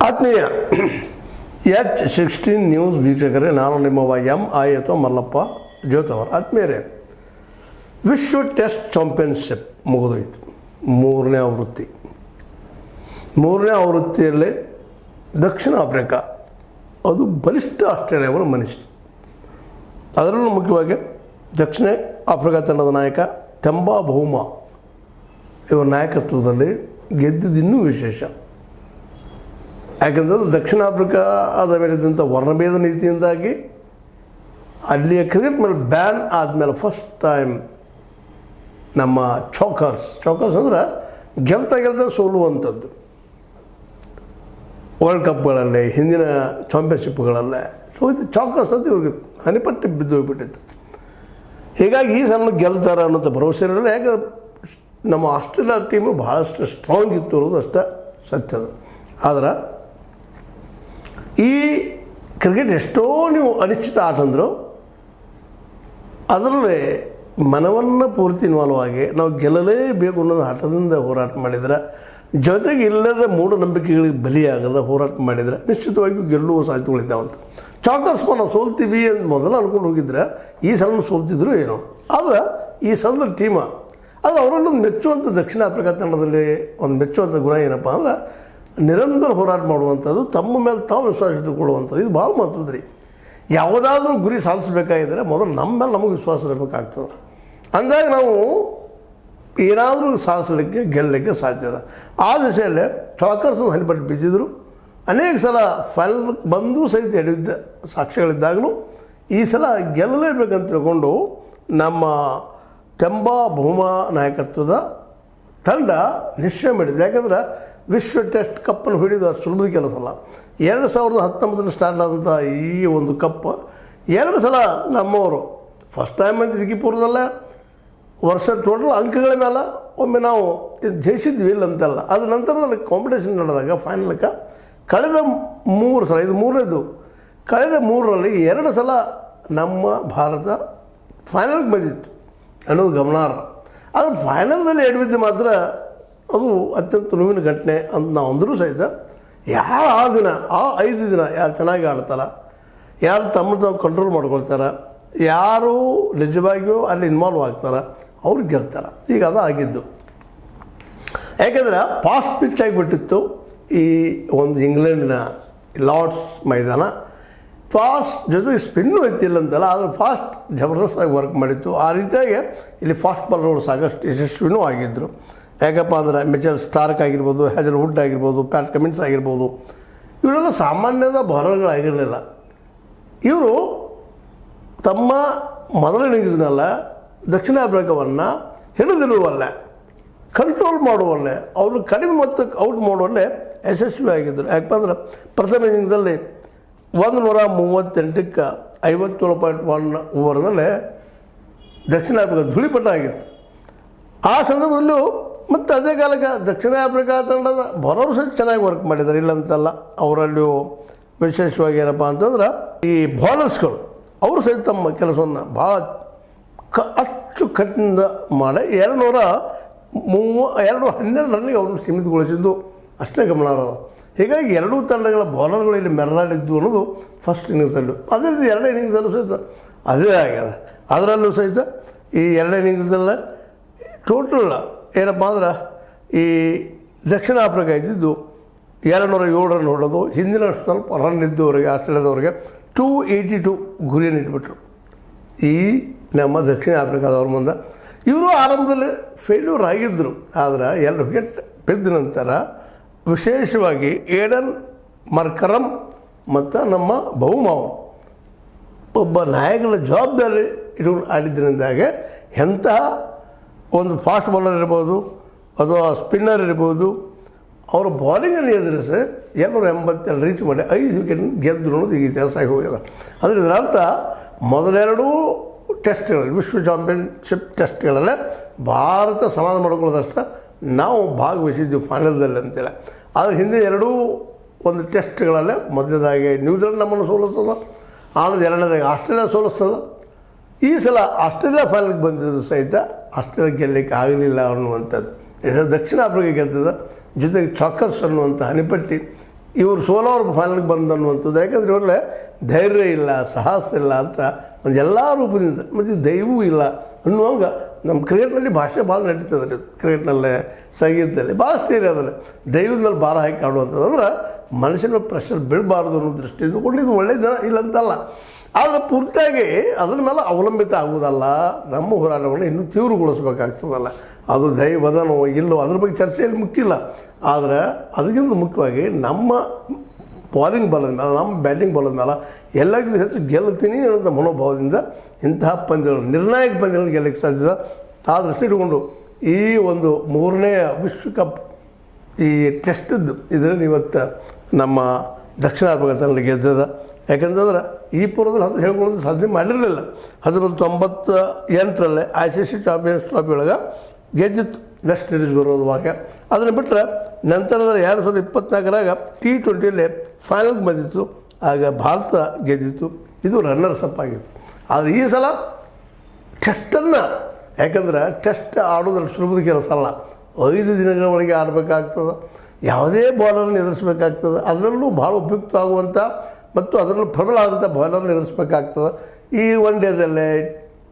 ಆತ್ಮೀಯ H16 news ವೀಕ್ಷಕರೇ, ನಾನು ನಿಮ್ಮ MI ಅಥವಾ ಮಲ್ಲಪ್ಪ ಜ್ಯೋತವರ್. ಆತ್ಮೀಯರೇ, ವಿಶ್ವ ಟೆಸ್ಟ್ ಚಾಂಪಿಯನ್ಶಿಪ್ ಮುಗಿದೋಯ್ತು. ಮೂರನೇ ಆವೃತ್ತಿಯಲ್ಲಿ ದಕ್ಷಿಣ ಆಫ್ರಿಕಾ ಅದು ಬಲಿಷ್ಠ ಆಸ್ಟ್ರೇಲಿಯಾವನ್ನು ಮಣಿಸಿತು. ಅದರಲ್ಲೂ ಮುಖ್ಯವಾಗಿ ದಕ್ಷಿಣ ಆಫ್ರಿಕಾ ತಂಡದ ನಾಯಕ ತೆಂಬಾ ಬಹುಮಾ ಇವರ ನಾಯಕತ್ವದಲ್ಲಿ ಗೆದ್ದಿದ್ದು ಇನ್ನೂ ವಿಶೇಷ. ಯಾಕೆಂದರೆ ದಕ್ಷಿಣ ಆಫ್ರಿಕಾದ ಮೇಲಿದ್ದಂಥ ವರ್ಣಭೇದ ನೀತಿಯಿಂದಾಗಿ ಅಲ್ಲಿಯ ಕ್ರಿಕೆಟ್ ಮೇಲೆ ಬ್ಯಾನ್ ಆದಮೇಲೆ ಫಸ್ಟ್ ಟೈಮ್ ನಮ್ಮ ಚೌಕರ್ಸ್ ಅಂದರೆ ಗೆಲ್ತಾ ಸೋಲುವಂಥದ್ದು ವರ್ಲ್ಡ್ ಕಪ್ಗಳಲ್ಲೇ, ಹಿಂದಿನ ಚಾಂಪಿಯನ್ಶಿಪ್ಗಳಲ್ಲೇ ಚೌಕರ್ಸ್ ಅಂತ ಇವ್ರಿಗೆ ಹನಿಪಟ್ಟಿ ಬಿದ್ದು ಹೋಗ್ಬಿಟ್ಟಿತ್ತು. ಹೀಗಾಗಿ ಈ ಸಲ ಗೆಲ್ತಾರೆ ಅನ್ನೋಂಥ ಭರವಸೆ ಇರಲಿಲ್ಲ. ಯಾಕಂದ್ರೆ ನಮ್ಮ ಆಸ್ಟ್ರೇಲಿಯಾ ಟೀಮು ಭಾಳಷ್ಟು ಸ್ಟ್ರಾಂಗ್ ಇತ್ತು ಅನ್ನೋದು ಅಷ್ಟೇ ಸತ್ಯದ. ಆದ್ರೆ ಈ ಕ್ರಿಕೆಟ್ ಎಷ್ಟೋ ನೀವು ಅನಿಶ್ಚಿತ ಆಟ ಅಂದರು, ಅದರಲ್ಲೇ ಮನವನ್ನು ಪೂರ್ತಿ ಇನ್ವಾಲ್ವ್ ಆಗಿ ನಾವು ಗೆಲ್ಲಲೇಬೇಕು ಅನ್ನೋದು ಆಟದಿಂದ ಹೋರಾಟ ಮಾಡಿದ್ರೆ, ಜೊತೆಗೆ ಇಲ್ಲದ ಮೂಢನಂಬಿಕೆಗಳಿಗೆ ಬಲಿಯಾಗದ ಹೋರಾಟ ಮಾಡಿದರೆ ನಿಶ್ಚಿತವಾಗಿಯೂ ಗೆಲ್ಲುವ ಸಾಧ್ಯತೆಗಳಿದ್ದಾವಂತ. ಚಾಕರ್ಸ್ ನಾವು ಸೋಲ್ತೀವಿ ಅಂತ ಮೊದಲು ಅಂದ್ಕೊಂಡು ಹೋಗಿದ್ರೆ ಈ ಸಲ ಸೋಲ್ತಿದ್ರು ಏನೋ. ಆದರೆ ಈ ಸಲದ ಟೀಮ ಅದು ಅವರಲ್ಲೊಂದು ಮೆಚ್ಚುವಂಥ ದಕ್ಷಿಣ ಆಫ್ರಿಕಾ ತಂಡದಲ್ಲಿ ಒಂದು ಮೆಚ್ಚುವಂಥ ಗುಣ ಏನಪ್ಪ ಅಂದ್ರೆ ನಿರಂತರ ಹೋರಾಟ ಮಾಡುವಂಥದ್ದು, ತಮ್ಮ ಮೇಲೆ ತಾವು ವಿಶ್ವಾಸ ಇಟ್ಟುಕೊಳ್ಳುವಂಥದ್ದು. ಇದು ಭಾಳ ಮಹತ್ವದ ರೀ. ಯಾವುದಾದ್ರೂ ಗುರಿ ಸಾಧಿಸಬೇಕಾಗಿದ್ದರೆ ಮೊದಲು ನಮ್ಮ ಮೇಲೆ ನಮಗೆ ವಿಶ್ವಾಸ ಇರಬೇಕಾಗ್ತದೆ. ಅಂದಾಗ ನಾವು ಏನಾದರೂ ಸಾಧಿಸಲಿಕ್ಕೆ ಗೆಲ್ಲಲಿಕ್ಕೆ ಸಾಧ್ಯದ. ಆ ದಿಶೆಯಲ್ಲೇ ಚಾಕರ್ಸ್ ಹನಿಪಟ್ಟು ಬಿದ್ದಿದ್ರು. ಅನೇಕ ಸಲ ಫೈನಲ್ ಬಂದು ಸಹಿತ ಹಿಡಿದ ಸಾಕ್ಷ್ಯಗಳಿದ್ದಾಗಲೂ ಈ ಸಲ ಗೆಲ್ಲಲೇಬೇಕಂತ ತಿಳ್ಕೊಂಡು ನಮ್ಮ ತೆಂಬಾ ಬಹುಮಾ ನಾಯಕತ್ವದ ತಂಡ ನಿಶ್ಚಯ ಮಾಡಿದೆ. ಯಾಕಂದ್ರೆ ವಿಶ್ವ ಟೆಸ್ಟ್ ಕಪ್ಪನ್ನು ಹಿಡಿದು ಅಷ್ಟು ಸುಲಭದ ಕೆಲಸ ಅಲ್ಲ. 2019 ಸ್ಟಾರ್ಟ್ ಆದಂಥ ಈ ಒಂದು ಕಪ್ 2 ಸಲ ನಮ್ಮವರು ಫಸ್ಟ್ ಟೈಮ್ ಅಂತ ದಿಕ್ಕಿಪೂರ್ವದಲ್ಲೇ ವರ್ಷ ಟೋಟಲ್ ಅಂಕಗಳ ಮೇಲೆ ಒಮ್ಮೆ ನಾವು ಜಯಿಸಿದ್ವಿ ಇಲ್ಲ ಅಂತಲ್ಲ. ಅದ್ರ ನಂತರದಲ್ಲಿ ಕಾಂಪಿಟೇಷನ್ ನಡೆದಾಗ ಫೈನಲ್ಗೆ ಕಳೆದ 3 ಸಲ, ಇದು ಮೂರನೇದು, ಕಳೆದ 3ರಲ್ಲಿ 2 ಸಲ ನಮ್ಮ ಭಾರತ ಫೈನಲ್ಗೆ ಬಂದಿತ್ತು ಅನ್ನೋದು ಗಮನಾರ್ಹ. ಆದರೆ ಫೈನಲ್ದಲ್ಲಿ ಎಡವಿದ್ದು ಮಾತ್ರ ಅದು ಅತ್ಯಂತ ನೋವಿನ ಘಟನೆ ಅಂತ ನಾವು ಅಂದರೂ ಸಹಿತ ಯಾರು ಆ ದಿನ ಆ 5 ದಿನ ಯಾರು ಚೆನ್ನಾಗಿ ಆಡ್ತಾರೆ, ಯಾರು ತಮ್ಮ ತಾವು ಕಂಟ್ರೋಲ್ ಮಾಡ್ಕೊಳ್ತಾರೆ, ಯಾರು ನಿಜವಾಗಿಯೂ ಅಲ್ಲಿ ಇನ್ವಾಲ್ವ್ ಆಗ್ತಾರೆ, ಅವ್ರಿಗೆ ಗೆಲ್ತಾರೆ. ಈಗ ಅದು ಆಗಿದ್ದು. ಯಾಕೆಂದರೆ ಫಾಸ್ಟ್ ಪಿಚ್ ಆಗಿಬಿಟ್ಟಿತ್ತು ಈ ಒಂದು ಇಂಗ್ಲೆಂಡಿನ ಲಾರ್ಡ್ಸ್ ಮೈದಾನ. ಫಾಸ್ಟ್ ಜೊತೆಗೆ ಸ್ಪಿನ್ನು ಎತ್ತಿಲ್ಲ ಅಂತಲ್ಲ, ಆದರೆ ಫಾಸ್ಟ್ ಜಬರ್ದಸ್ತಾಗಿ ವರ್ಕ್ ಮಾಡಿತ್ತು. ಆ ರೀತಿಯಾಗಿ ಇಲ್ಲಿ ಫಾಸ್ಟ್ ಬಾಲರ್ಗಳು ಸಾಕಷ್ಟು ಯಶಸ್ವಿನೂ ಆಗಿದ್ದರು. ಯಾಕಪ್ಪ ಅಂದರೆ ಮಿಚೆಲ್ ಸ್ಟಾರ್ಕ್ ಆಗಿರ್ಬೋದು, ಹ್ಯಾಜಲ್ವುಡ್ ಆಗಿರ್ಬೋದು, ಪ್ಯಾಟ್ ಕಮಿನ್ಸ್ ಆಗಿರ್ಬೋದು, ಇವರೆಲ್ಲ ಸಾಮಾನ್ಯದ ಬಾಲರ್ಗಳಾಗಿರಲಿಲ್ಲ. ಇವರು ತಮ್ಮ ಮೊದಲ ಇನ್ನಿಂಗ್ಸ್ನಲ್ಲ ದಕ್ಷಿಣ ಆಫ್ರಿಕಾವನ್ನು ಹಿಡಿದಿರುವಲ್ಲೇ, ಕಂಟ್ರೋಲ್ ಮಾಡುವಲ್ಲೇ, ಅವರು ಕಡಿಮೆ ಮೊತ್ತಕ್ಕೆ ಔಟ್ ಮಾಡುವಲ್ಲೇ ಯಶಸ್ವಿ ಆಗಿದ್ದರು. ಯಾಕಪ್ಪ ಅಂದ್ರೆ ಪ್ರಥಮ ಇನ್ನಿಂಗ್ಸಲ್ಲಿ 138ಕ್ಕೆ 57.1 ಓವರ್ನಲ್ಲೇ ದಕ್ಷಿಣ ಆಫ್ರಿಕಾ ಧೂಳಿಪಟ ಆಗಿತ್ತು. ಆ ಸಂದರ್ಭದಲ್ಲೂ ಮತ್ತು ಅದೇ ಕಾಲಕ್ಕೆ ದಕ್ಷಿಣ ಆಫ್ರಿಕಾ ತಂಡದ ಬರೋರು ಸಹ ಚೆನ್ನಾಗಿ ವರ್ಕ್ ಮಾಡಿದ್ದಾರೆ, ಇಲ್ಲಂತಲ್ಲ. ಅವರಲ್ಲಿಯೂ ವಿಶೇಷವಾಗಿ ಏನಪ್ಪ ಅಂತಂದ್ರೆ ಈ ಬೌಲರ್ಸ್ಗಳು ಅವರು ಸಹಿತ ತಮ್ಮ ಕೆಲಸವನ್ನು ಭಾಳ ಅಚ್ಚುಕಟ್ಟಿನಿಂದ ಮಾಡಿ 212 ರನ್ನಿಗೆ ಅವ್ರನ್ನ ಸೀಮಿತಗೊಳಿಸಿದ್ದು ಅಷ್ಟೇ ಗಮನಾರ್ಹ. ಹೀಗಾಗಿ ಎರಡೂ ತಂಡಗಳ ಬೌಲರ್ಗಳು ಇಲ್ಲಿ ಮೆರೆದಾಡಿದ್ದು ಅನ್ನೋದು ಫಸ್ಟ್ ಇನ್ನಿಂಗ್ಸಲ್ಲೂ. ಅದೇ ರೀತಿ 2ನೇ ಇನ್ನಿಂಗ್ಸಲ್ಲೂ ಸಹಿತ ಅದೇ ಆಗ್ಯದ. ಅದರಲ್ಲೂ ಸಹಿತ ಈ 2ನೇ ಇನ್ನಿಂಗ್ಸಲ್ಲೇ ಟೋಟಲ್ ಏನಪ್ಪ ಅಂದ್ರೆ ಈ ದಕ್ಷಿಣ ಆಫ್ರಿಕಾ ಇದ್ದಿದ್ದು 207 ರನ್ ಹೊಡೋದು. ಹಿಂದಿನ ಸ್ವಲ್ಪ ರನ್ ಇದ್ದವರಿಗೆ ಆಸ್ಟ್ರೇಲಿಯಾದವ್ರಿಗೆ 282 ಗುರಿಯನ್ನು ಇಟ್ಬಿಟ್ರು ಈ ನಮ್ಮ ದಕ್ಷಿಣ ಆಫ್ರಿಕಾದವ್ರ ಮುಂದೆ. ಇವರು ಆರಂಭದಲ್ಲಿ ಫೇಲ್ಯೂರ್ ಆಗಿದ್ದರು. ಆದರೆ 2 ವಿಕೆಟ್ ಬಿದ್ದ ನಂತರ ವಿಶೇಷವಾಗಿ ಏಡನ್ ಮರ್ಕರಮ್ ಮತ್ತು ನಮ್ಮ ಬಹುಮಾ ಅವರು ಒಬ್ಬ ನಾಯಕನ ಜವಾಬ್ದಾರಿ ಇಟ್ಕೊಂಡು ಆಡಿದ್ದರಿಂದಾಗೆ ಎಂತಹ ಒಂದು ಫಾಸ್ಟ್ ಬೌಲರ್ ಇರ್ಬೋದು ಅಥವಾ ಸ್ಪಿನ್ನರ್ ಇರ್ಬೋದು, ಅವರು ಬಾಲಿಂಗನ್ನು ಎದುರಿಸಿ 282 ರೀಚ್ ಮಾಡಿ 5 ವಿಕೆಟ್ ಗೆದ್ದು ಅನ್ನೋದು ಈಗ ಇತಿಹಾಸ ಆಗಿ ಹೋಗ್ಯದ. ಅಂದರೆ ಇದರ ಅರ್ಥ ಮೊದಲೆರಡೂ ಟೆಸ್ಟ್ಗಳಲ್ಲಿ, ವಿಶ್ವ ಚಾಂಪಿಯನ್ಶಿಪ್ ಟೆಸ್ಟ್ಗಳಲ್ಲೇ ಭಾರತ ಸಮಾಧಾನ ಮಾಡ್ಕೊಳ್ಳೋದಷ್ಟೇ ನಾವು ಭಾಗವಹಿಸಿದ್ದೀವಿ ಫೈನಲ್ದಲ್ಲಿ ಅಂತೇಳಿ. ಆದರೆ ಹಿಂದೆ ಎರಡೂ ಒಂದು ಟೆಸ್ಟ್ಗಳಲ್ಲೇ ಮೊದಲನೇದಾಗಿ ನ್ಯೂಜಿಲೆಂಡ್ ನಮ್ಮನ್ನು ಸೋಲಿಸ್ತದೆ, ಆಮೇಲೆ 2ನೇದಾಗಿ ಆಸ್ಟ್ರೇಲಿಯಾ ಸೋಲಿಸ್ತದೆ. ಈ ಸಲ ಆಸ್ಟ್ರೇಲಿಯಾ ಫೈನಲ್ಗೆ ಬಂದಿದ್ದು ಸಹಿತ ಆಸ್ಟ್ರೇಲಿಯಾ ಗೆಲ್ಲಲಿಕ್ಕೆ ಆಗಲಿಲ್ಲ ಅನ್ನುವಂಥದ್ದು. ದಕ್ಷಿಣ ಆಫ್ರಿಕಾ ಗೆದ್ದದ, ಜೊತೆಗೆ ಚಾಕರ್ಸ್ ಅನ್ನುವಂಥ ಹನಿಪಟ್ಟಿ ಇವರು ಸೋಲೋರು ಫೈನಲ್ಗೆ ಬಂದು ಅನ್ನುವಂಥದ್ದು. ಯಾಕಂದರೆ ಇವರಲ್ಲೇ ಧೈರ್ಯ ಇಲ್ಲ, ಸಾಹಸ ಇಲ್ಲ ಅಂತ ಒಂದು ಎಲ್ಲ ರೂಪದಿಂದ, ಮತ್ತು ದೈವವೂ ಇಲ್ಲ ಅನ್ನುವಂಗೆ ನಮ್ಮ ಕ್ರಿಕೆಟ್ನಲ್ಲಿ ಭಾಷೆ ಭಾಳ ನಡೀತದೆ ರೀ. ಕ್ರಿಕೆಟ್ನಲ್ಲೇ, ಸಂಗೀತದಲ್ಲಿ ಭಾಳಷ್ಟು ಏರಿಯಾದಲ್ಲಿ ದೈವದ ಮೇಲೆ ಭಾರ ಹಾಕಿ ಆಡುವಂಥದ್ದು. ಅಂದ್ರೆ ಮನುಷ್ಯನ ಪ್ರೆಷರ್ ಬೀಳಬಾರ್ದು ಅನ್ನೋ ದೃಷ್ಟಿಯಿಂದ ಕೊಂಡು ಇದು ಒಳ್ಳೆಯದು ಇಲ್ಲಂತಲ್ಲ. ಆದರೆ ಪೂರ್ತಿಯಾಗಿ ಅದರ ಮೇಲೆ ಅವಲಂಬಿತ ಆಗುವುದಲ್ಲ. ನಮ್ಮ ಹೋರಾಟವನ್ನು ಇನ್ನೂ ತೀವ್ರಗೊಳಿಸ್ಬೇಕಾಗ್ತದಲ್ಲ. ಅದು ದೈವದನೋ ಇಲ್ಲೋ ಅದ್ರ ಬಗ್ಗೆ ಚರ್ಚೆಯಲ್ಲಿ ಮುಖ್ಯ ಇಲ್ಲ. ಆದರೆ ಅದಕ್ಕಿಂತ ಮುಖ್ಯವಾಗಿ ನಮ್ಮ ಬಾಲಿಂಗ್ ಬಲದ ಮೇಲೆ, ನಮ್ಮ ಬ್ಯಾಟಿಂಗ್ ಬಲದ ಮೇಲೆ ಎಲ್ಲಕ್ಕಿಂತ ಹೆಚ್ಚು ಗೆಲ್ತೀನಿ ಅನ್ನೋಂಥ ಮನೋಭಾವದಿಂದ ಇಂತಹ ಪಂದ್ಯಗಳು, ನಿರ್ಣಾಯಕ ಪಂದ್ಯಗಳನ್ನು ಗೆಲ್ಲಕ್ಕೆ ಸಾಧ್ಯದ. ಆ ದೃಷ್ಟಿ ಇಟ್ಕೊಂಡು ಈ ಒಂದು 3ನೇ ವಿಶ್ವಕಪ್ ಈ ಟೆಸ್ಟದ್ದು ಇದರಲ್ಲಿ ಇವತ್ತು ನಮ್ಮ ದಕ್ಷಿಣ ಆಫ್ರಿಕಾ ತಂಡ ಗೆದ್ದದ. ಯಾಕಂತಂದ್ರೆ ಈ ಪೂರ್ವದಲ್ಲಿ ಅದು ಹೇಳ್ಕೊಳ್ಳೋದು ಸಾಧ್ಯ ಮಾಡಿರಲಿಲ್ಲ. 1998ರಲ್ಲಿ ICC ಚಾಂಪಿಯನ್ಸ್ ಟ್ರಾಫಿ ಒಳಗೆ ಗೆದ್ದಿತ್ತು ವೆಸ್ಟ್ ಇಂಡೀಸ್ ವಿರೋಧವಾಗಿ. ಅದನ್ನು ಬಿಟ್ಟರೆ ನಂತರದ 2024ರಾಗ T20ಯಲ್ಲಿ ಫೈನಲ್ಗೆ ಬಂದಿತ್ತು. ಆಗ ಭಾರತ ಗೆದ್ದಿತ್ತು. ಇದು ರನ್ನರ್ಸ್ ಅಪ್ ಆಗಿತ್ತು. ಆದರೆ ಈ ಸಲ ಟೆಸ್ಟನ್ನು, ಯಾಕಂದ್ರೆ ಟೆಸ್ಟ್ ಆಡೋದ್ರಲ್ಲಿ ಸುಲಭದ ಕೆಲಸ ಅಲ್ಲ. 5 ದಿನಗಳ ಒಳಗೆ ಆಡಬೇಕಾಗ್ತದೆ. ಯಾವುದೇ ಬಾಲರನ್ನು ಎದುರಿಸಬೇಕಾಗ್ತದೆ. ಅದರಲ್ಲೂ ಭಾಳ ಉಪಯುಕ್ತ ಆಗುವಂಥ ಮತ್ತು ಅದರಲ್ಲೂ ಪ್ರಬಲ ಆದಂಥ ಬಾಲರನ್ನು ಎದುರಿಸಬೇಕಾಗ್ತದೆ. ಈ ಒನ್ ಡೇದಲ್ಲೇ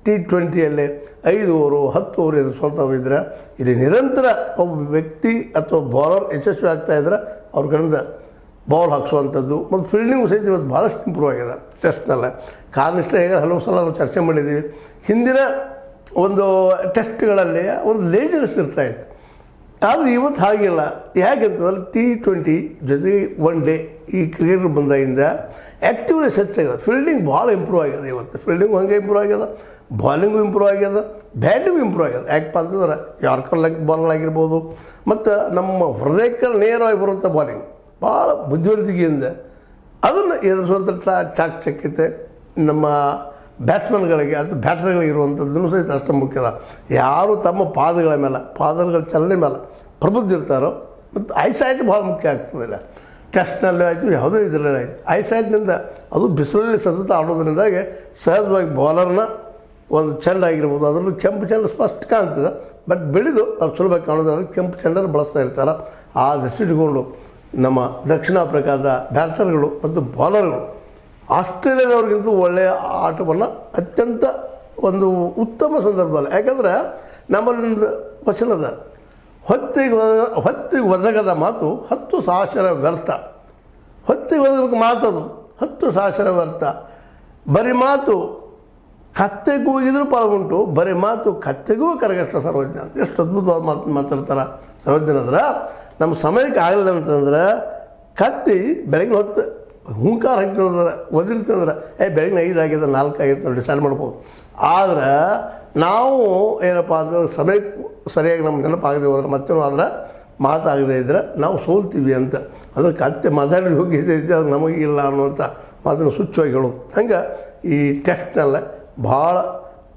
T20ಯಲ್ಲಿ 5 ಓವರು 10 ಓವರು ಎದುರಿಸುವಂಥವಿದ್ರೆ ಇಲ್ಲಿ ನಿರಂತರ ಒಬ್ಬ ವ್ಯಕ್ತಿ ಅಥವಾ ಬಾಲರ್ ಯಶಸ್ವಿ ಆಗ್ತಾಯಿದ್ರೆ ಅವ್ರ ಕಡೆಯಿಂದ ಬಾಲ್ ಹಾಕ್ಸುವಂಥದ್ದು ಮತ್ತು ಫೀಲ್ಡಿಂಗು ಸಹಿತ ಇವತ್ತು ಭಾಳಷ್ಟು ಇಂಪ್ರೂವ್ ಆಗಿದೆ ಟೆಸ್ಟ್ನಲ್ಲೇ. ಕಾರಣ ಇಷ್ಟ ಹೇಗೆ ಹಲವು ಸಲ ನಾವು ಚರ್ಚೆ ಮಾಡಿದ್ದೀವಿ. ಹಿಂದಿನ ಒಂದು ಟೆಸ್ಟ್ಗಳಲ್ಲಿ ಒಂದು ಲೇಜಿನೆಸ್ ಇರ್ತಾಯಿತ್ತು. ಆದರೆ ಇವತ್ತು ಹಾಗಿಲ್ಲ. ಯಾಕೆಂತಂದ್ರೆ T20 ಜೊತೆಗೆ ಒನ್ ಡೇ ಈ ಕ್ರಿಕೆಟರ್ ಬಂದಾಗಿಂದ ಆ್ಯಕ್ಟಿವ್ನೆಸ್ ಹೆಚ್ಚಾಗಿದೆ. ಫೀಲ್ಡಿಂಗ್ ಭಾಳ ಇಂಪ್ರೂವ್ ಆಗಿದೆ. ಇವತ್ತು ಫೀಲ್ಡಿಂಗು ಹಾಗೆ ಇಂಪ್ರೂವ್ ಆಗ್ಯದ, ಬಾಲಿಂಗು ಇಂಪ್ರೂವ್ ಆಗ್ಯದ, ಬ್ಯಾಟಿಂಗು ಇಂಪ್ರೂವ್ ಆಗ್ಯದ. ಯಾಕಪ್ಪ ಅಂತಂದ್ರೆ ಯಾರ್ಕರ್ ಲೆಗ್ ಬಾಲ್ಗಳಾಗಿರ್ಬೋದು ಮತ್ತು ನಮ್ಮ ಹೃದಯಕ್ಕೆ ನೇರವಾಗಿ ಬರುವಂಥ ಬಾಲಿಂಗ್ ಭಾಳ ಬುದ್ಧಿವಂತಿಕೆಯಿಂದ ಅದನ್ನು ಎದುರಿಸುವಂಥ ಚಾಕಚಕ್ಯತೆ ನಮ್ಮ ಬ್ಯಾಟ್ಸ್ಮನ್ಗಳಿಗೆ ಅಥವಾ ಬ್ಯಾಟರ್ಗಳಿಗೆ ಇರುವಂಥದ್ದನ್ನು ಸಹಿತ ಅಷ್ಟು ಮುಖ್ಯದ. ಯಾರು ತಮ್ಮ ಪಾದಗಳ ಚಲನೆ ಮೇಲೆ ಪ್ರಬುದ್ಧಿರ್ತಾರೋ ಮತ್ತು ಐಸೈಟ್ ಭಾಳ ಮುಖ್ಯ ಆಗ್ತದಿಲ್ಲ. ಟೆಸ್ಟ್ನಲ್ಲಿ ಆಯಿತು, ಯಾವುದೋ ಇದರಲ್ಲಿ ಆಯಿತು, ಐಸೈಟ್ನಿಂದ ಅದು ಬಿಸಿಲಲ್ಲಿ ಸತತ ಆಡೋದ್ರಿಂದಾಗಿ ಸಹಜವಾಗಿ ಬಾಲರ್ನ ಒಂದು ಚೆಂಡ ಆಗಿರ್ಬೋದು, ಅದರಲ್ಲೂ ಕೆಂಪು ಚೆಂಡ ಸ್ಪಷ್ಟ ಕಾಣ್ತದೆ. ಬಟ್ ಬೆಳೆದು ಅವ್ರು ಸುಲಭ ಕಾಣೋದಾದ್ರೆ ಕೆಂಪು ಚೆಂಡನ್ನು ಬಳಸ್ತಾ ಇರ್ತಾರೆ. ಆ ದೃಷ್ಟಿ ಇಟ್ಕೊಂಡು ನಮ್ಮ ದಕ್ಷಿಣ ಆಫ್ರಿಕಾದ ಬ್ಯಾಟರ್ಗಳು ಮತ್ತು ಬಾಲರ್ಗಳು ಆಸ್ಟ್ರೇಲಿಯಾದವ್ರಿಗಿಂತ ಒಳ್ಳೆಯ ಆಟವನ್ನು ಅತ್ಯಂತ ಒಂದು ಉತ್ತಮ ಸಂದರ್ಭದಲ್ಲಿ, ಯಾಕಂದ್ರೆ ನಮ್ಮಲ್ಲೊಂದು ವಚನದ ಹೊತ್ತಿಗೆ ಒದಗದ ಮಾತು 10 ಸಹಸ್ರ ವ್ಯರ್ಥ. ಹೊತ್ತಿಗೆ ಒದಗಬೇಕು ಮಾತದು 10 ಸಹಸ್ರ ವ್ಯರ್ಥ. ಬರೀ ಮಾತು ಕತ್ತೆಗೂ ಹೋಗಿದ್ರೂ ಪಾಲ್ಗೊಂಡು, ಬರೀ ಮಾತು ಕತ್ತೆಗೂ ಕರಗಷ್ಟ ಸರ್ವಜ್ಞ ಅಂತ ಎಷ್ಟು ಅದ್ಭುತವಾದ ಮಾತಾಡ್ತಾರೆ ಸರ್ವಜ್ಞ. ಅಂದ್ರೆ ನಮ್ಮ ಸಮಯಕ್ಕೆ ಆಗಲಿಲ್ಲ ಅಂತಂದ್ರೆ ಕತ್ತಿ ಬೆಳಗಿನ ಹೊತ್ತು ಹುಂಕಾರ ಹಾಕ್ತಂದ್ರೆ ಒದಿರ್ತಂದ್ರೆ ಬೆಳಗಿನ 5 ಆಗಿದೆ 4 ಆಗಿತ್ತು ನಾವು ಡಿಸೈಡ್ ಮಾಡ್ಬೋದು. ಆದರೆ ನಾವು ಏನಪ್ಪ ಅಂತಂದ್ರೆ ಸಮಯಕ್ಕೆ ಸರಿಯಾಗಿ ನಮ್ಮ ನೆನಪಾಗದೆ ಹೋದ್ರೆ ಮತ್ತೇನೋ ಆದ್ರೆ ಮಾತಾಗದೇ ಇದ್ದರೆ ನಾವು ಸೋಲ್ತೀವಿ ಅಂತ. ಅದ್ರ ಕತ್ತೆ ಮಾತಾಡಿ ಹೋಗಿದ್ದೆ ಅದು ನಮಗಿಲ್ಲ ಅನ್ನುವಂಥ ಮಾತನ್ನು ಸ್ವಚ್ಛವಾಗಿ ಹೇಳೋದು. ಹಂಗೆ ಈ ಟೆಸ್ಟ್ನಲ್ಲೇ ಭಾಳ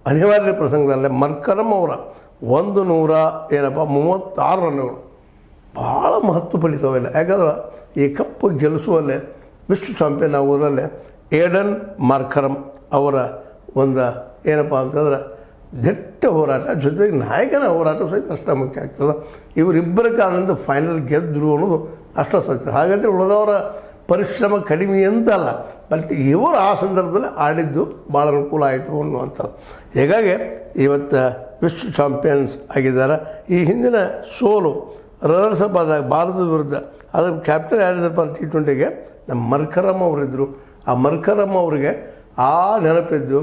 ಅನಿವಾರ್ಯ ಪ್ರಸಂಗದಲ್ಲೇ ಮರ್ಕರಮ್ ಅವರ 136 ರನ್ನುಗಳು ಭಾಳ ಮಹತ್ವ ಪಡಿತಾವಿಲ್ಲ. ಯಾಕಂದ್ರೆ ಈ ಕಪ್ಪು ಗೆಲ್ಲಿಸುವಲ್ಲೇ ವಿಶ್ವ ಚಾಂಪಿಯನ್ ಆಗೋದ್ರಲ್ಲೇ ಏಡನ್ ಮಾರ್ಕರಮ್ ಅವರ ಒಂದು ಏನಪ್ಪ ಅಂತಂದ್ರೆ ದಿಟ್ಟ ಹೋರಾಟ ಜೊತೆಗೆ ನಾಯಕನ ಹೋರಾಟ ಸಹಿತ ಅಷ್ಟ ಮುಖ್ಯ ಆಗ್ತದೆ. ಇವರಿಬ್ಬರ ಕಾರಣದಿಂದ ಫೈನಲ್ ಗೆದ್ದರು ಅನ್ನೋದು ಅಷ್ಟು ಸತ್ಯ. ಹಾಗಂದರೆ ಉಳಿದವರ ಪರಿಶ್ರಮ ಕಡಿಮೆ ಅಂತಲ್ಲ, ಬಟ್ ಇವರು ಆ ಸಂದರ್ಭದಲ್ಲಿ ಆಡಿದ್ದು ಭಾಳ ಅನುಕೂಲ ಆಯಿತು ಅನ್ನುವಂಥದ್ದು. ಹೀಗಾಗಿ ಇವತ್ತು ವಿಶ್ವ ಚಾಂಪಿಯನ್ಸ್ ಆಗಿದ್ದಾರೆ. ಈ ಹಿಂದಿನ ಸೋಲು ರನ್ನರ್ಸ್ ಅಪ್ ಆದಾಗ ಭಾರತದ ವಿರುದ್ಧ ಅದ್ರ ಕ್ಯಾಪ್ಟನ್ ಯಾರಿದ್ದಪ್ಪ T20ಗೆ ನಮ್ಮ ಮರ್ಕರಮ್ ಅವರಿದ್ದರು. ಆ ಮರ್ಕರಮ್ ಅವರಿಗೆ ಆ ನೆನಪಿದ್ದು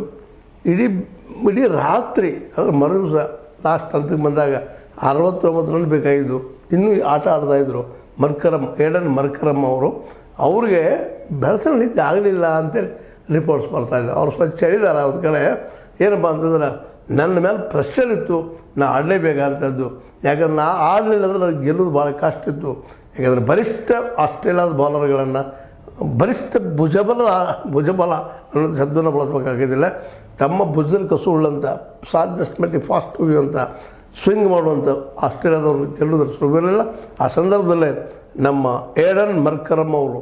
ಇಡೀ ರಾತ್ರಿ ಅದ್ರ ಮರುದಿವಸ ಲಾಸ್ಟ್ ಹಂತಕ್ಕೆ ಬಂದಾಗ 69 ರನ್ ಬೇಕಾಗಿದ್ದು. ಇನ್ನೂ ಆಟ ಆಡ್ತಾಯಿದ್ರು ಏಡನ್ ಮರ್ಕರಮ್ ಅವರು. ಅವ್ರಿಗೆ ಬೆಳೆಸಲು ನಿತ್ಯ ಆಗಲಿಲ್ಲ ಅಂತೇಳಿ ರಿಪೋರ್ಟ್ಸ್ ಬರ್ತಾಯಿದ್ದೆ. ಅವ್ರು ಸ್ವಚ್ಛ ಹೇಳಿದ್ದಾರೆ ಒಂದು ಕಡೆ. ಏನಪ್ಪ ಅಂತಂದ್ರೆ ನನ್ನ ಮೇಲೆ ಪ್ರೆಷರ್ ಇತ್ತು, ನಾ ಆಡಲೇಬೇಕಂಥದ್ದು. ಯಾಕಂದ್ರೆ ನಾ ಆಡಲಿಲ್ಲ ಅಂದ್ರೆ ಅದು ಗೆಲ್ಲೋದು ಭಾಳ ಕಷ್ಟ ಇತ್ತು. ಯಾಕಂದರೆ ಬಲಿಷ್ಠ ಆಸ್ಟ್ರೇಲಿಯಾದ ಬಾಲರ್ಗಳನ್ನು ಬಲಿಷ್ಠ ಭುಜಬಲ ಅನ್ನೋದು ಶಬ್ದನ ಬಳಸಬೇಕಾಗಿದ್ದಿಲ್ಲ. ತಮ್ಮ ಭುಜದಲ್ಲಿ ಕಸು ಉಳ್ಳಂಥ ಸಾಧ್ಯಷ್ಟು ಮಟ್ಟಿಗೆ ಫಾಸ್ಟ್ ಹೋಗುವಂಥ ಸ್ವಿಂಗ್ ಮಾಡುವಂಥ ಆಸ್ಟ್ರೇಲಿಯಾದವ್ರು ಗೆಲ್ಲೋದ್ರ ಸುಲಭವಿರಲಿಲ್ಲ. ಆ ಸಂದರ್ಭದಲ್ಲೇ ನಮ್ಮ ಏಡನ್ ಮರ್ಕರಮ್ ಅವರು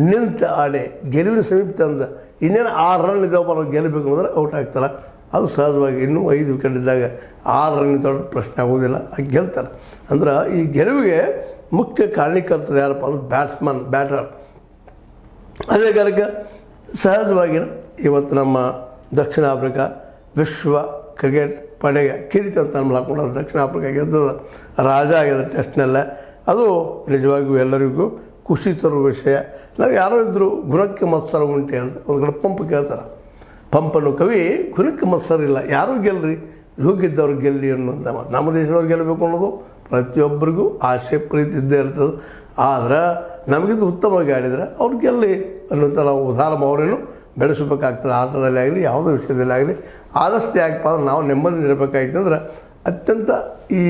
ನಿಂತು ಆಡಿ ಗೆಲುವಿನ ಸಮೀಪ ತಂದ ಇನ್ನೇನು 6 ರನ್ ಇದ್ದಾವೆ ನಾವು ಗೆಲ್ಲಬೇಕು ಅಂದರೆ ಔಟ್ ಆಗ್ತಾರೆ. ಅದು ಸಹಜವಾಗಿ ಇನ್ನೂ 5 ವಿಕೆಟ್ ಇದ್ದಾಗ 6 ರನ್ ದೊಡ್ಡ ಪ್ರಶ್ನೆ ಆಗೋದಿಲ್ಲ, ಗೆಲ್ತಾರೆ. ಅಂದ್ರೆ ಈ ಗೆಲುವಿಗೆ ಮುಖ್ಯ ಕಾರಣೀಕರ್ತರು ಯಾರಪ್ಪ ಅಂದ್ರೆ ಬ್ಯಾಟರ್. ಅದೇ ಕಾಲಕ್ಕೆ ಸಹಜವಾಗಿ ಇವತ್ತು ನಮ್ಮ ದಕ್ಷಿಣ ಆಫ್ರಿಕಾ ವಿಶ್ವ ಕ್ರಿಕೆಟ್ ಪಡೆಗೆ ಕಿರೀಟ ಅಂತ ಹಾಕೊಂಡು ದಕ್ಷಿಣ ಆಫ್ರಿಕಾ ಗೆದ್ದದ ರಾಜ ಆಗ್ಯದ ಟೆಸ್ಟ್ನಲ್ಲೇ. ಅದು ನಿಜವಾಗಿಯೂ ಎಲ್ಲರಿಗೂ ಖುಷಿ ತರುವ ವಿಷಯ. ನಾವು ಯಾರೋ ಇದ್ದರೂ ಗುಣಕ್ಕೆ ಮತ್ಸರ ಉಂಟೆ ಅಂತ ಒಂದು ಕಡೆ ಪಂಪ್ ಕೇಳ್ತಾರೆ. ಪಂಪನ್ನು ಕವಿ ಗುಣಕ್ಕೆ ಮತ್ಸರ ಇಲ್ಲ, ಯಾರೂ ಗೆಲ್ಲರಿ, ಯೋಗ್ಯದವ್ರು ಗೆಲ್ಲಿ ಅನ್ನುವಂಥ ಮಾತು. ನಮ್ಮ ದೇಶದವ್ರು ಗೆಲ್ಲಬೇಕು ಅನ್ನೋದು ಪ್ರತಿಯೊಬ್ಬರಿಗೂ ಆಸೆ ಪ್ರೀತಿ ಇದ್ದೇ ಇರ್ತದೆ. ಆದ್ರೆ ನಮಗಿದು ಉತ್ತಮವಾಗಿ ಆಡಿದರೆ ಅವ್ರು ಗೆಲ್ಲಿ ಅನ್ನುವಂಥ ನಾವು ಉದಾಹರಣೆ ಅವರೇನು ಬೆಳೆಸಬೇಕಾಗ್ತದೆ. ಆಟದಲ್ಲಿ ಆಗಲಿ ಯಾವುದೇ ವಿಷಯದಲ್ಲಿ ಆಗಲಿ ಆದಷ್ಟು ಯಾಕಪ್ಪ ಅಂದ್ರೆ ನಾವು ನೆಮ್ಮದಿ ಇರಬೇಕಾಗಿತ್ತು ಅಂದ್ರೆ ಅತ್ಯಂತ ಈ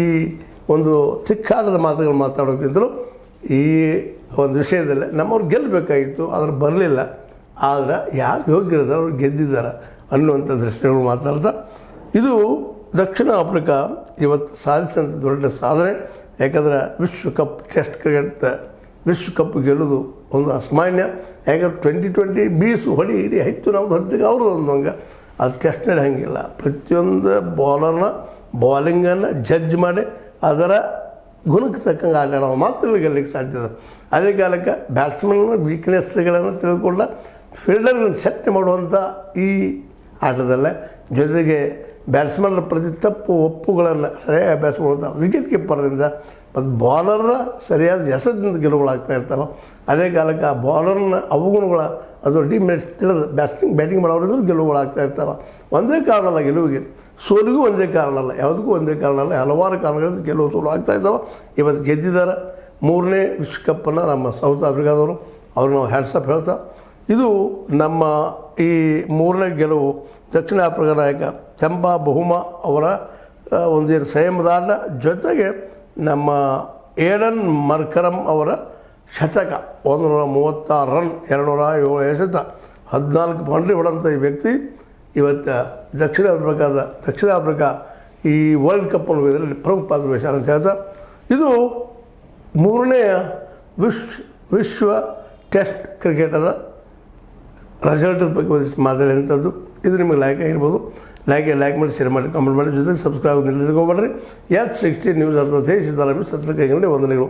ಒಂದು ಚಿಕ್ಕಾಟದ ಮಾತುಗಳು ಮಾತಾಡೋಕ್ಕಿಂತಲೂ ಈ ಒಂದು ವಿಷಯದಲ್ಲಿ ನಮ್ಮವ್ರು ಗೆಲ್ಲಬೇಕಾಗಿತ್ತು, ಆದ್ರೆ ಬರಲಿಲ್ಲ. ಆದರೆ ಯಾರು ಯೋಗ್ಯರಿದ್ದಾರೆ ಅವ್ರು ಗೆದ್ದಿದ್ದಾರೆ ಅನ್ನುವಂಥ ದೃಷ್ಟಿಗಳು ಮಾತಾಡ್ತಾ ಇದು ದಕ್ಷಿಣ ಆಫ್ರಿಕಾ ಇವತ್ತು ಸಾಧಿಸಿದಂಥ ದೊಡ್ಡ ಸಾಧನೆ. ಯಾಕಂದರೆ ವಿಶ್ವಕಪ್ ಟೆಸ್ಟ್ ಕ್ರಿಕೆಟ್ ವಿಶ್ವಕಪ್ ಗೆಲ್ಲೋದು ಒಂದು ಅಸಾಮಾನ್ಯ. ಯಾಕಂದ್ರೆ 2020 ಬೀಸು ಹೊಡಿ ಇಡೀ ಹೆಚ್ಚು ನಾವು ಹೊತ್ತಿಗೆ ಅವ್ರದ್ದು ಒಂದು ಹಂಗೆ. ಅದು ಟೆಸ್ಟ್ನಲ್ಲಿ ಹಂಗಿಲ್ಲ, ಪ್ರತಿಯೊಂದು ಬಾಲರ್ನ ಬಾಲಿಂಗನ್ನು ಜಡ್ಜ್ ಮಾಡಿ ಅದರ ಗುಣಕ್ಕೆ ತಕ್ಕಂಗೆ ಆಟಾಡೋ ಮಾತ್ರ ಗೆಲ್ಲಲಿಕ್ಕೆ ಸಾಧ್ಯದ. ಅದೇ ಕಾಲಕ್ಕೆ ಬ್ಯಾಟ್ಸ್ಮನ್ನ ವೀಕ್ನೆಸ್ಗಳನ್ನು ತಿಳಿದುಕೊಂಡ ಫೀಲ್ಡರ್ಗಳನ್ನು ಸೆಟ್ ಮಾಡುವಂಥ ಈ ಆಟದಲ್ಲೇ ಜೊತೆಗೆ ಬ್ಯಾಟ್ಸ್ಮನ್ರ ಪ್ರತಿ ತಪ್ಪು ಒಪ್ಪುಗಳನ್ನು ಸರಿಯಾಗಿ ಅಭ್ಯಾಸ ಮಾಡುವಂಥ ವಿಕೆಟ್ ಕೀಪರ್ನಿಂದ ಮತ್ತು ಬಾಲರ್ನ ಸರಿಯಾದ ಎಸದಿಂದ ಗೆಲುವುಗಳಾಗ್ತಾ ಇರ್ತಾವೆ. ಅದೇ ಕಾಲಕ್ಕೆ ಆ ಬಾಲರ್ನ ಅವಗುಣಗಳ ಅದು ಡಿಮೆರಿಟ್ಸ್ ತಿಳಿದು ಬ್ಯಾಟಿಂಗ್ ಮಾಡೋದ್ರಿಂದ ಗೆಲುವುಗಳಾಗ್ತಾ ಇರ್ತಾವೆ. ಒಂದೇ ಕಾರಣ ಅಲ್ಲ ಗೆಲುವಿಗೆ, ಸೋಲಿಗೂ ಒಂದೇ ಕಾರಣ ಅಲ್ಲ, ಯಾವುದಕ್ಕೂ ಒಂದೇ ಕಾರಣ ಅಲ್ಲ, ಹಲವಾರು ಕಾರಣಗಳಿಂದ ಗೆಲುವು ಸೋಲು ಆಗ್ತಾ ಇದ್ದಾವೆ. ಇವತ್ತು ಗೆದ್ದಿದ್ದಾರೆ 3ನೇ ವಿಶ್ವಕಪ್ಪನ್ನು ನಮ್ಮ ಸೌತ್ ಆಫ್ರಿಕಾದವರು. ಅವ್ರು ನಾವು ಹ್ಯಾಟ್ಸಪ್ ಹೇಳ್ತಾ ಇದು ನಮ್ಮ ಈ 3ನೇ ಗೆಲುವು ದಕ್ಷಿಣ ಆಫ್ರಿಕಾ ನಾಯಕ ಥೆಂಬಾ ಬಹುಮಾ ಅವರ ಒಂದೇನು ಸಂಯಮದಾಟ ಜೊತೆಗೆ ನಮ್ಮ ಏಡನ್ ಮರ್ಕರಮ್ ಅವರ ಶತಕ 136 ರನ್ 207 ಎಸೆತ 14 ಬೌಂಡ್ರಿ ಹೊಡೆದಂಥ ಈ ವ್ಯಕ್ತಿ ಇವತ್ತು ದಕ್ಷಿಣ ಆಫ್ರಿಕಾ ಈ ವರ್ಲ್ಡ್ ಕಪ್ ಅನ್ನೋದರಲ್ಲಿ ಪ್ರಮುಖ ಪಾತ್ರ ವಹಿಸ್ಯಾರ ಅಂತ ಹೇಳ್ತಾ ಇದು 3ನೇ ವಿಶ್ವ ಟೆಸ್ಟ್ ಕ್ರಿಕೆಟದ ರಿಸಲ್ಟದ ಬಗ್ಗೆ ಒಂದಿಷ್ಟು ಮಾತಾಡಿದಂಥದ್ದು. ಇದು ನಿಮಗೆ ಲೈಕ್ ಆಗಿರ್ಬೋದು. ಲೈಕ್ ಮಾಡಿ, ಶೇರ್ ಮಾಡಿ, ಕಾಮೆಂಟ್ ಮಾಡಿ, ಜೊತೆಗೆ ಸಬ್ಸ್ಕ್ರೈಬ್ ನಿಲ್ಲಿಸ್ಕೋಬೇಡ್ರಿ. H60 ನ್ಯೂಸ್ ಅರ್ಥ ದೇಶದ ಸತ್ಯ ಕೈಗೊಂಡು ವಂದನೆಗಳು.